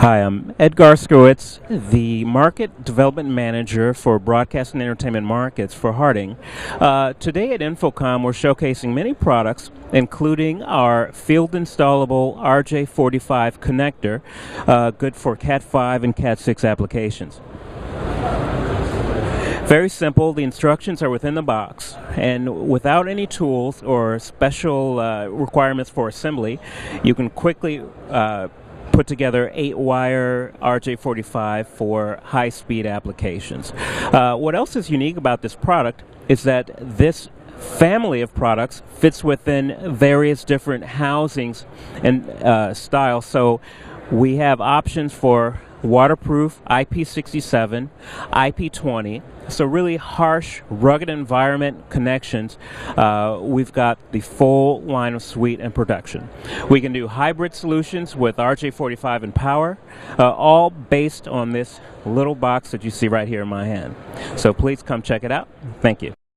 Hi, I'm Ed Garskowitz, the Market Development Manager for Broadcast and Entertainment Markets for Harting. Today at InfoComm, we're showcasing many products, including our Field-Installable RJ45 connector, good for Cat 5 and Cat 6 applications. Very simple. The instructions are within the box, and without any tools or special requirements for assembly, you can quickly put together 8-wire RJ45 for high-speed applications. What else is unique about this product is that this family of products fits within various different housings and styles. So we have options for waterproof IP67, IP20, so really harsh, rugged environment connections. We've got the full line of suite and production. We can do hybrid solutions with RJ45 and power, all based on this little box that you see right here in my hand. So please come check it out. Thank you.